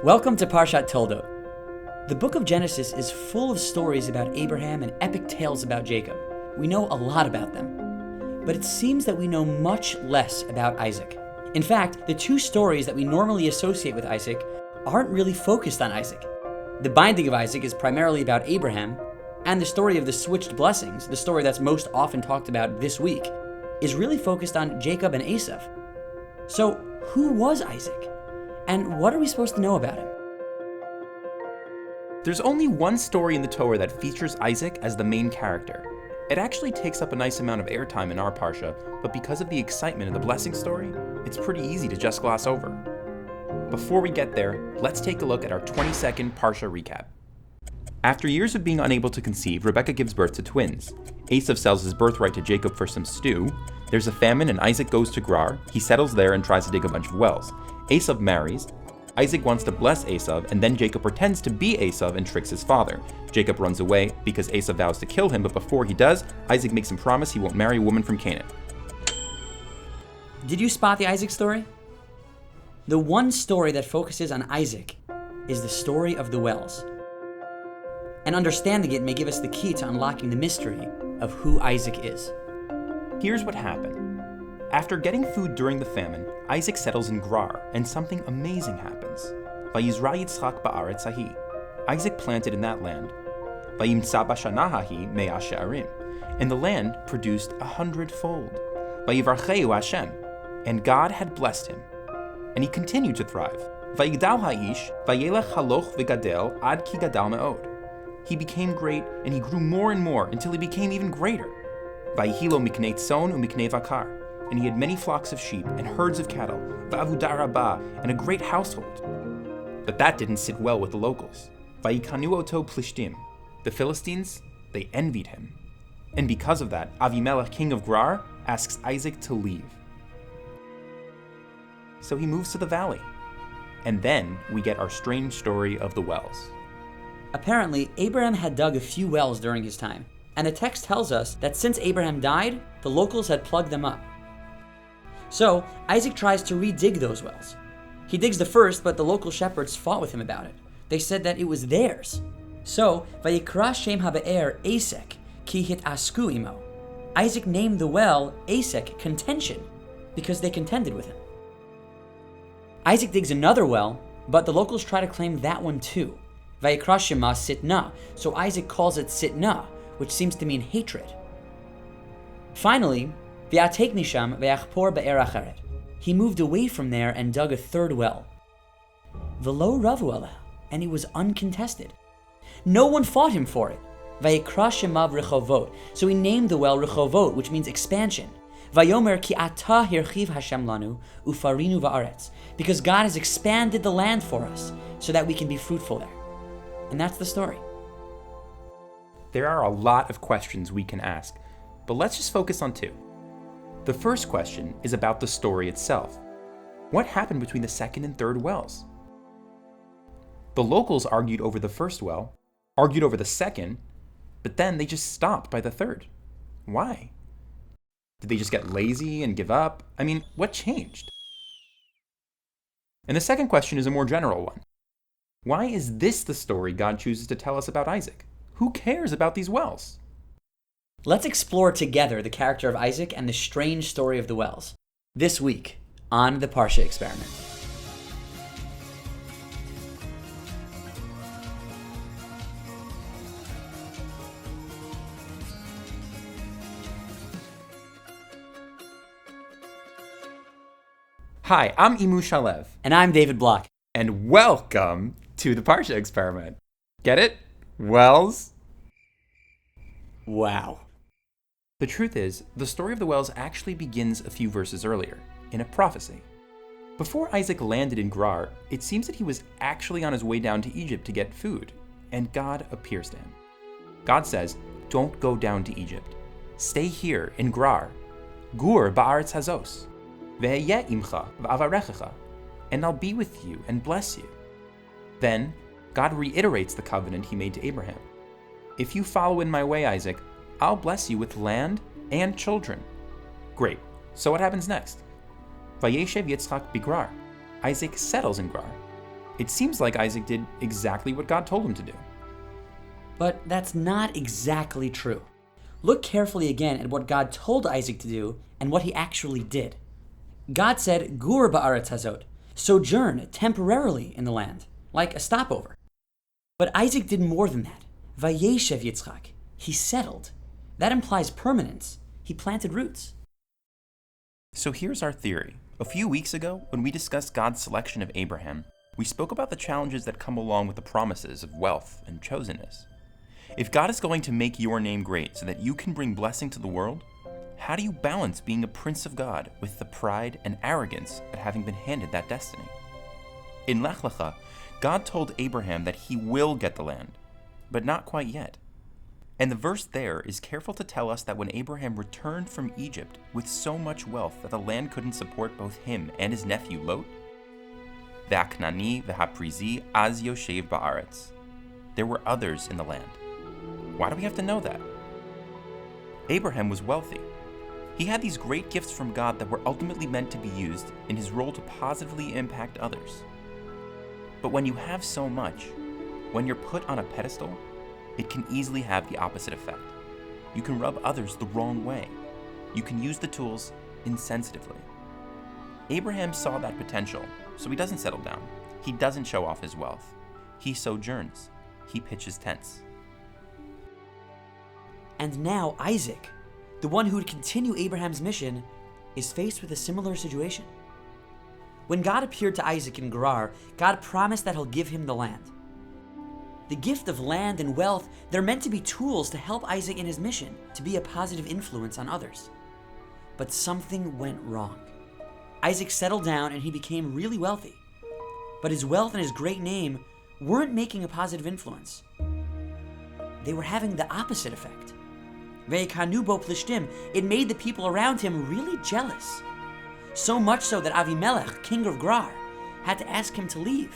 Welcome to Parshat Toldot. The book of Genesis is full of stories about Abraham and epic tales about Jacob. We know a lot about them. But it seems that we know much less about Isaac. In fact, the two stories that we normally associate with Isaac aren't really focused on Isaac. The binding of Isaac is primarily about Abraham, and the story of the switched blessings, the story that's most often talked about this week, is really focused on Jacob and Esau. So, who was Isaac? And what are we supposed to know about him? There's only one story in the Torah that features Isaac as the main character. It actually takes up a nice amount of airtime in our Parsha, but because of the excitement of the blessing story, it's pretty easy to just gloss over. Before we get there, let's take a look at our 20-second Parsha recap. After years of being unable to conceive, Rebekah gives birth to twins. Esau sells his birthright to Jacob for some stew. There's a famine and Isaac goes to Gerar. He settles there and tries to dig a bunch of wells. Esau marries. Isaac wants to bless Esau, and then Jacob pretends to be Esau and tricks his father. Jacob runs away because Esau vows to kill him, but before he does, Isaac makes him promise he won't marry a woman from Canaan. Did you spot the Isaac story? The one story that focuses on Isaac is the story of the wells. And understanding it may give us the key to unlocking the mystery of who Isaac is. Here's what happened. After getting food during the famine, Isaac settles in Gerar, and something amazing happens. Vayizra Yitzchak ba'aretz hahi. Isaac planted in that land. Vayimtza b'shana hahi me'ah she'arim. And the land produced 100-fold. Vayivarcheu Hashem. And God had blessed him. And he continued to thrive. Vayigdal ha'ish, vayelech haloch v'gadel ad ki gadal me'od. He became great, and he grew more and more until he became even greater. Vayihilo miknei tzon u'miknei vakar. And he had many flocks of sheep and herds of cattle, va'avudah rabbah, and a great household. But that didn't sit well with the locals. Vayikanu oto plishtim. The Philistines, they envied him. And because of that, Avimelech, king of Gerar, asks Isaac to leave. So he moves to the valley. And then we get our strange story of the wells. Apparently, Abraham had dug a few wells during his time, and the text tells us that since Abraham died, the locals had plugged them up. So, Isaac tries to redig those wells. He digs the first, but the local shepherds fought with him about it. They said that it was theirs. So, Vayikra Shem HaBe'er Esek, Ki Hit Asku Imo. Isaac named the well Esek, contention, because they contended with him. Isaac digs another well, but the locals try to claim that one too. Vayikra Shema Sitna, so Isaac calls it Sitna, which seems to mean hatred. Finally, he moved away from there and dug a third well. Velo ravu alah, and it was uncontested. No one fought him for it. Vayikra shemav Rechovot, so he named the well Rechovot, which means expansion. Vayomer ki ata hirchiv Hashem lanu ufarinu va'aretz, because God has expanded the land for us so that we can be fruitful there. And that's the story. There are a lot of questions we can ask, but let's just focus on two. The first question is about the story itself. What happened between the second and third wells? The locals argued over the first well, argued over the second, but then they just stopped by the third. Why? Did they just get lazy and give up? I mean, what changed? And the second question is a more general one. Why is this the story God chooses to tell us about Isaac? Who cares about these wells? Let's explore together the character of Isaac and the strange story of the wells. This week on the Parsha Experiment. Hi, I'm Imu Shalev. And I'm David Block. And welcome to the Parsha Experiment. Get it? Wells? Wow. The truth is, the story of the wells actually begins a few verses earlier, in a prophecy. Before Isaac landed in Gerar, it seems that he was actually on his way down to Egypt to get food, and God appears to him. God says, "Don't go down to Egypt. Stay here in Gerar. Gur ba'aretz hazos. Ve'eyeh imcha v'avarechecha. And I'll be with you and bless you." Then, God reiterates the covenant he made to Abraham. "If you follow in my way, Isaac, I'll bless you with land and children." Great. So what happens next? Vayeshev Yitzchak b'Gerar. Isaac settles in Gerar. It seems like Isaac did exactly what God told him to do. But that's not exactly true. Look carefully again at what God told Isaac to do and what he actually did. God said, Gur ba'aretz hazot, sojourn temporarily in the land, like a stopover. But Isaac did more than that. Vayeshev Yitzchak, he settled. That implies permanence. He planted roots. So here's our theory. A few weeks ago, when we discussed God's selection of Abraham, we spoke about the challenges that come along with the promises of wealth and chosenness. If God is going to make your name great so that you can bring blessing to the world, how do you balance being a prince of God with the pride and arrogance at having been handed that destiny? In Lech Lecha, God told Abraham that he will get the land, but not quite yet. And the verse there is careful to tell us that when Abraham returned from Egypt with so much wealth that the land couldn't support both him and his nephew Lot, Ve'aknani ve'haprizi az yoshev ba'aretz, there were others in the land. Why do we have to know that? Abraham was wealthy. He had these great gifts from God that were ultimately meant to be used in his role to positively impact others. But when you have so much, when you're put on a pedestal, it can easily have the opposite effect. You can rub others the wrong way. You can use the tools insensitively. Abraham saw that potential, so he doesn't settle down. He doesn't show off his wealth. He sojourns. He pitches tents. And now Isaac, the one who would continue Abraham's mission, is faced with a similar situation. When God appeared to Isaac in Gerar, God promised that he'll give him the land. The gift of land and wealth, they're meant to be tools to help Isaac in his mission, to be a positive influence on others. But something went wrong. Isaac settled down and he became really wealthy. But his wealth and his great name weren't making a positive influence. They were having the opposite effect. Ve'ekanu bo plishtim, it made the people around him really jealous. So much so that Avimelech, king of Gerar, had to ask him to leave.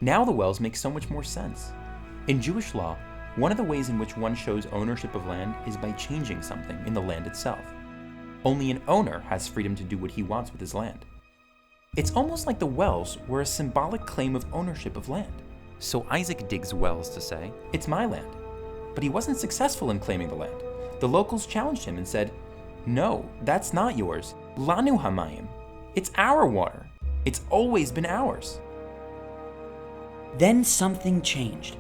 Now the wells make so much more sense. In Jewish law, one of the ways in which one shows ownership of land is by changing something in the land itself. Only an owner has freedom to do what he wants with his land. It's almost like the wells were a symbolic claim of ownership of land. So Isaac digs wells to say, it's my land. But he wasn't successful in claiming the land. The locals challenged him and said, no, that's not yours. Lanu hamayim. It's our water. It's always been ours. Then something changed.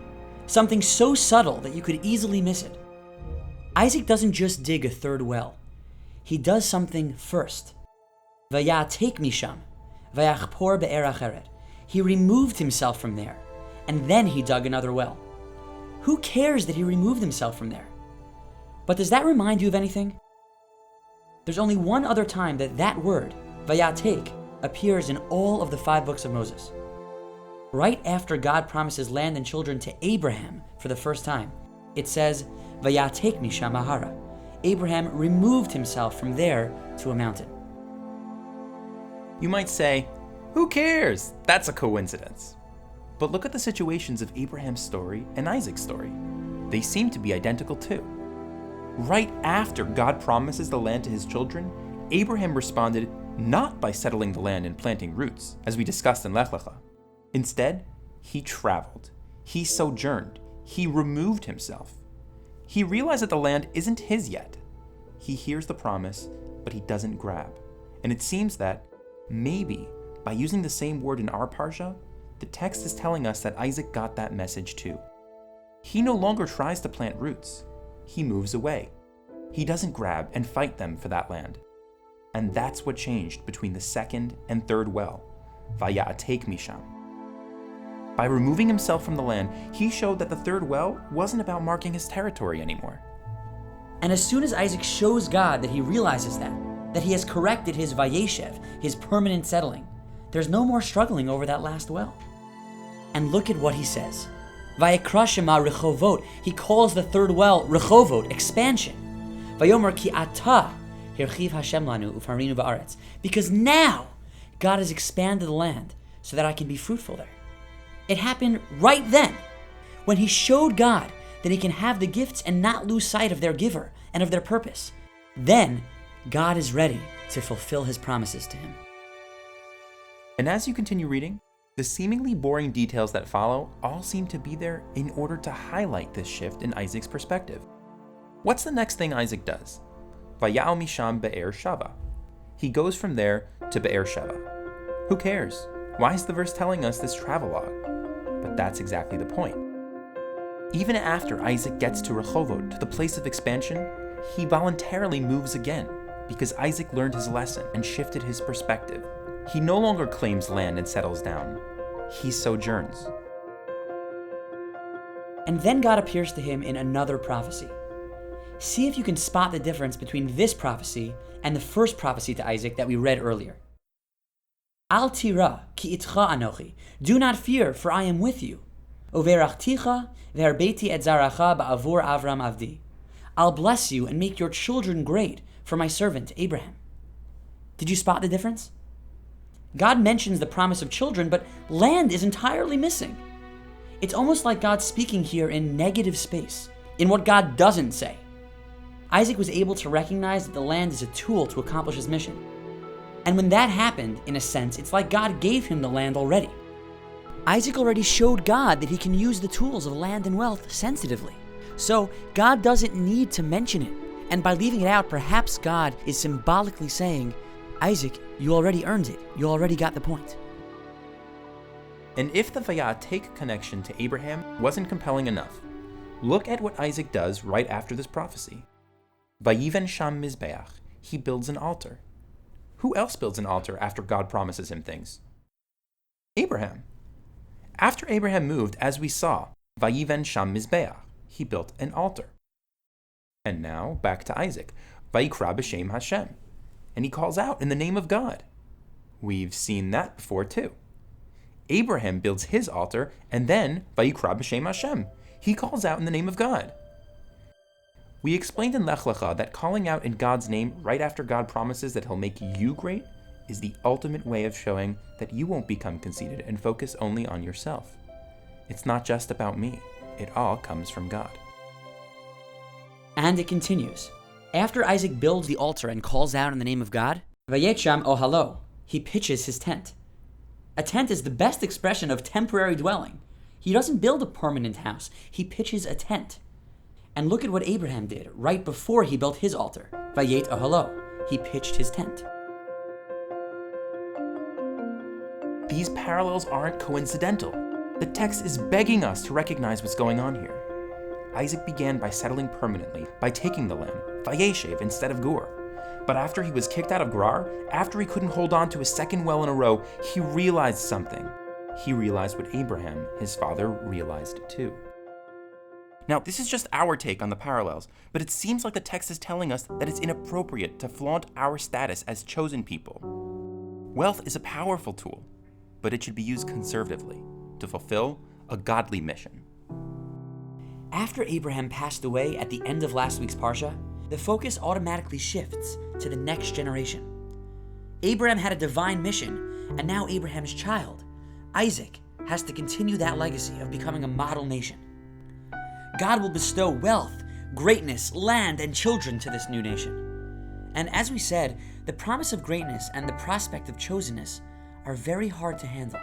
Something so subtle that you could easily miss it. Isaac doesn't just dig a third well. He does something first. Vayatek misham, vayachpor be'er acheret. He removed himself from there, and then he dug another well. Who cares that he removed himself from there? But does that remind you of anything? There's only one other time that that word, vayatek, appears in all of the 5 books of Moses. Right after God promises land and children to Abraham for the first time, it says, vayatek misham ahara. Abraham removed himself from there to a mountain. You might say, who cares? That's a coincidence. But look at the situations of Abraham's story and Isaac's story. They seem to be identical too. Right after God promises the land to his children, Abraham responded not by settling the land and planting roots, as we discussed in Lech Lecha. Instead, he traveled, he sojourned, he removed himself. He realized that the land isn't his yet. He hears the promise, but he doesn't grab. And it seems that, maybe, by using the same word in our Parsha, the text is telling us that Isaac got that message too. He no longer tries to plant roots. He moves away. He doesn't grab and fight them for that land. And that's what changed between the second and third well, Vayatek misham. By removing himself from the land, he showed that the third well wasn't about marking his territory anymore. And as soon as Isaac shows God that he realizes that he has corrected his vayeshev, his permanent settling, there's no more struggling over that last well. And look at what he says. Vayekra shema rechovot. He calls the third well rechovot, expansion. Vayomer ki ata hirchiv Hashem lanu ufarinu ba'aretz. Because now God has expanded the land so that I can be fruitful there. It happened right then, when he showed God that he can have the gifts and not lose sight of their giver and of their purpose. Then God is ready to fulfill his promises to him. And as you continue reading, the seemingly boring details that follow all seem to be there in order to highlight this shift in Isaac's perspective. What's the next thing Isaac does? Vayal misham be'er shava. He goes from there to Be'er Sheva. Who cares? Why is the verse telling us this travelogue? But that's exactly the point. Even after Isaac gets to Rehovot, to the place of expansion, he voluntarily moves again because Isaac learned his lesson and shifted his perspective. He no longer claims land and settles down. He sojourns. And then God appears to him in another prophecy. See if you can spot the difference between this prophecy and the first prophecy to Isaac that we read earlier. Al tira ki itcha anochi. Do not fear, for I am with you. Uverachticha ve'arbeti et zaracha ba'avur Avram avdi. I'll bless you and make your children great for my servant Abraham. Did you spot the difference? God mentions the promise of children, but land is entirely missing. It's almost like God speaking here in negative space, in what God doesn't say. Isaac was able to recognize that the land is a tool to accomplish his mission. And when that happened, in a sense, it's like God gave him the land already. Isaac already showed God that he can use the tools of land and wealth sensitively. So God doesn't need to mention it. And by leaving it out, perhaps God is symbolically saying, Isaac, you already earned it. You already got the point. And if the Vayatek connection to Abraham wasn't compelling enough, look at what Isaac does right after this prophecy. Vayiven sham mizbeach. He builds an altar. Who else builds an altar after God promises him things? Abraham. After Abraham moved, as we saw, Vayiven sham mizbeach. He built an altar. And now, back to Isaac. Vayikra b'shem Hashem. And he calls out in the name of God. We've seen that before too. Abraham builds his altar, and then Vayikra b'shem Hashem. He calls out in the name of God. We explained in Lech Lecha that calling out in God's name right after God promises that he'll make you great is the ultimate way of showing that you won't become conceited and focus only on yourself. It's not just about me. It all comes from God. And it continues. After Isaac builds the altar and calls out in the name of God, Vayetsham ohalo, he pitches his tent. A tent is the best expression of temporary dwelling. He doesn't build a permanent house. He pitches a tent. And look at what Abraham did right before he built his altar. Vayet ohalo, he pitched his tent. These parallels aren't coincidental. The text is begging us to recognize what's going on here. Isaac began by settling permanently, by taking the land, Vayeshev instead of Gur. But after he was kicked out of Gerar, after he couldn't hold on to a second well in a row, he realized something. He realized what Abraham, his father, realized too. Now, this is just our take on the parallels, but it seems like the text is telling us that it's inappropriate to flaunt our status as chosen people. Wealth is a powerful tool, but it should be used conservatively to fulfill a godly mission. After Abraham passed away at the end of last week's Parsha, the focus automatically shifts to the next generation. Abraham had a divine mission, and now Abraham's child, Isaac, has to continue that legacy of becoming a model nation. God will bestow wealth, greatness, land, and children to this new nation. And as we said, the promise of greatness and the prospect of chosenness are very hard to handle.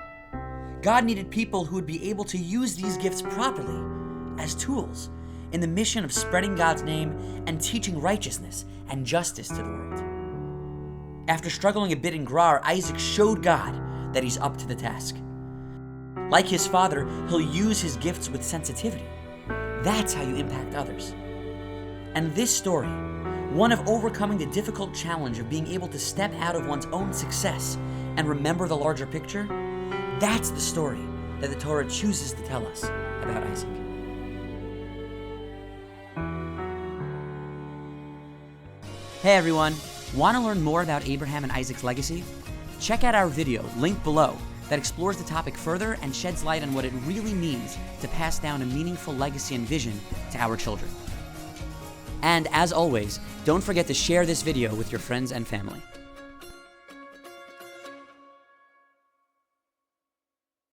God needed people who would be able to use these gifts properly as tools in the mission of spreading God's name and teaching righteousness and justice to the world. After struggling a bit in Gerar, Isaac showed God that he's up to the task. Like his father, he'll use his gifts with sensitivity. That's how you impact others. And this story, one of overcoming the difficult challenge of being able to step out of one's own success and remember the larger picture, that's the story that the Torah chooses to tell us about Isaac. Hey everyone, want to learn more about Abraham and Isaac's legacy? Check out our video, linked below, that explores the topic further and sheds light on what it really means to pass down a meaningful legacy and vision to our children. And as always, don't forget to share this video with your friends and family.